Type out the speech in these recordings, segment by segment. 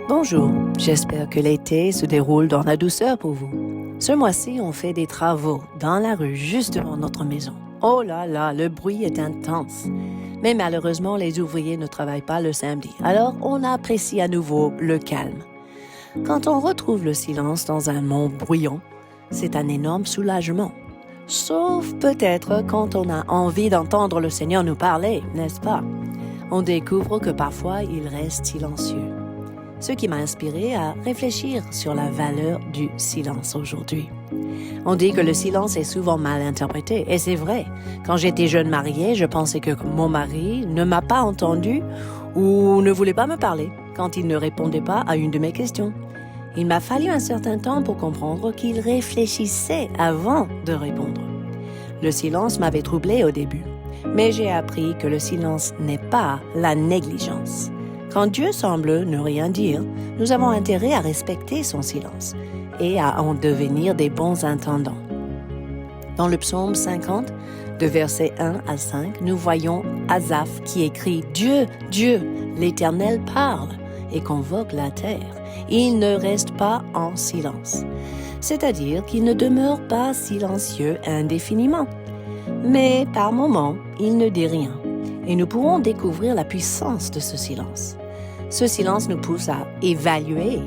Bonjour, j'espère que l'été se déroule dans la douceur pour vous. Ce mois-ci, on fait des travaux dans la rue juste devant notre maison. Oh là là, le bruit est intense. Mais malheureusement, les ouvriers ne travaillent pas le samedi, alors on apprécie à nouveau le calme. Quand on retrouve le silence dans un monde bruyant, c'est un énorme soulagement. Sauf peut-être quand on a envie d'entendre le Seigneur nous parler, n'est-ce pas? On découvre que parfois il reste silencieux. Ce qui m'a inspiré à réfléchir sur la valeur du silence aujourd'hui. On dit que le silence est souvent mal interprété, et c'est vrai. Quand j'étais jeune mariée, je pensais que mon mari ne m'a pas entendu ou ne voulait pas me parler quand il ne répondait pas à une de mes questions. Il m'a fallu un certain temps pour comprendre qu'il réfléchissait avant de répondre. Le silence m'avait troublée au début, mais j'ai appris que le silence n'est pas la négligence. Quand Dieu semble ne rien dire, nous avons intérêt à respecter son silence et à en devenir des bons entendants. Dans le psaume 50, de versets 1 à 5, nous voyons Asaph qui écrit « Dieu, Dieu, l'Éternel parle et convoque la terre. Il ne reste pas en silence. » C'est-à-dire qu'il ne demeure pas silencieux indéfiniment. Mais par moments, il ne dit rien. Et nous pouvons découvrir la puissance de ce silence. Ce silence nous pousse à évaluer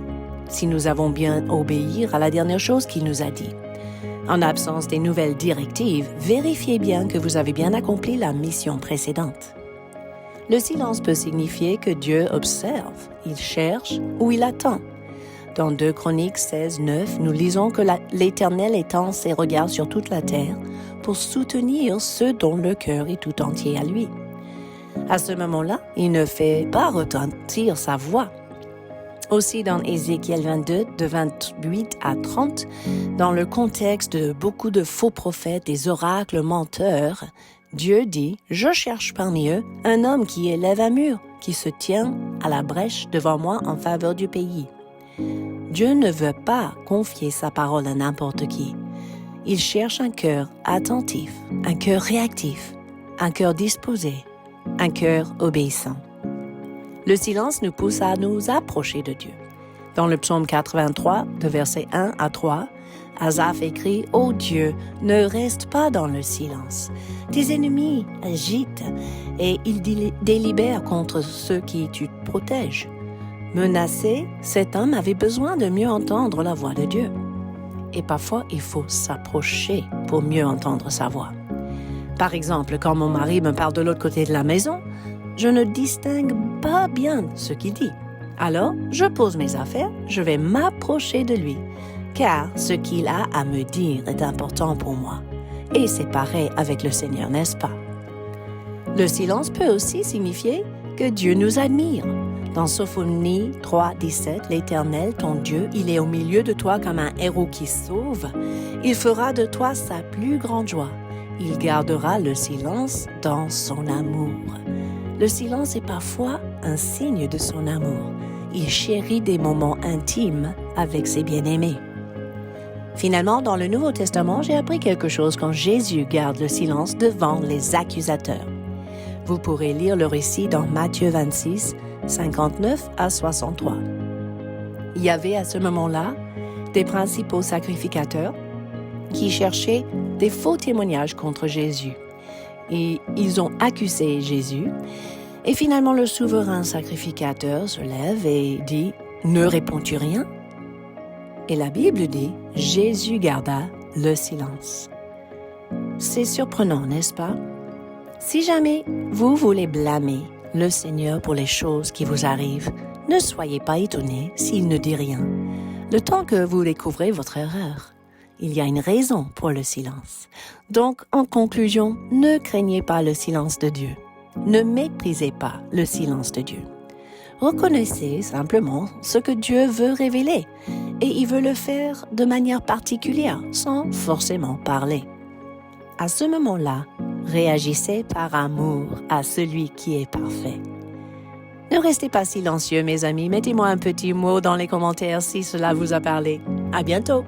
si nous avons bien obéi à la dernière chose qu'il nous a dit. En absence des nouvelles directives, vérifiez bien que vous avez bien accompli la mission précédente. Le silence peut signifier que Dieu observe, il cherche ou il attend. Dans 2 Chroniques 16, 9, nous lisons que l'Éternel étend ses regards sur toute la terre pour soutenir ceux dont le cœur est tout entier à lui. À ce moment-là, il ne fait pas retentir sa voix. Aussi dans Ézéchiel 22, de 28 à 30, dans le contexte de beaucoup de faux prophètes, des oracles menteurs, Dieu dit « Je cherche parmi eux un homme qui élève un mur, qui se tient à la brèche devant moi en faveur du pays. » Dieu ne veut pas confier sa parole à n'importe qui. Il cherche un cœur attentif, un cœur réactif, un cœur disposé, un cœur obéissant. Le silence nous pousse à nous approcher de Dieu. Dans le psaume 83, de versets 1 à 3, Asaph écrit « Ô Dieu, ne reste pas dans le silence. Tes ennemis agitent et ils délibèrent contre ceux qui tu protèges. » Menacé, cet homme avait besoin de mieux entendre la voix de Dieu. Et parfois, il faut s'approcher pour mieux entendre sa voix. Par exemple, quand mon mari me parle de l'autre côté de la maison, je ne distingue pas bien ce qu'il dit. Alors, je pose mes affaires, je vais m'approcher de lui, car ce qu'il a à me dire est important pour moi. Et c'est pareil avec le Seigneur, n'est-ce pas? Le silence peut aussi signifier que Dieu nous admire. Dans Sophonie 3, 17, l'Éternel, ton Dieu, il est au milieu de toi comme un héros qui sauve. Il fera de toi sa plus grande joie. Il gardera le silence dans son amour. Le silence est parfois un signe de son amour. Il chérit des moments intimes avec ses bien-aimés. Finalement, dans le Nouveau Testament, j'ai appris quelque chose quand Jésus garde le silence devant les accusateurs. Vous pourrez lire le récit dans Matthieu 26, 59 à 63. Il y avait à ce moment-là des principaux sacrificateurs qui cherchaient des faux témoignages contre Jésus. Et ils ont accusé Jésus. Et finalement, le souverain sacrificateur se lève et dit « Ne réponds-tu rien ?» Et la Bible dit « Jésus garda le silence ». C'est surprenant, n'est-ce pas? Si jamais vous voulez blâmer le Seigneur pour les choses qui vous arrivent, ne soyez pas étonnés s'il ne dit rien. Le temps que vous découvrez votre erreur, il y a une raison pour le silence. Donc, en conclusion, ne craignez pas le silence de Dieu. Ne méprisez pas le silence de Dieu. Reconnaissez simplement ce que Dieu veut révéler et il veut le faire de manière particulière, sans forcément parler. À ce moment-là, réagissez par amour à celui qui est parfait. Ne restez pas silencieux, mes amis. Mettez-moi un petit mot dans les commentaires si cela vous a parlé. À bientôt!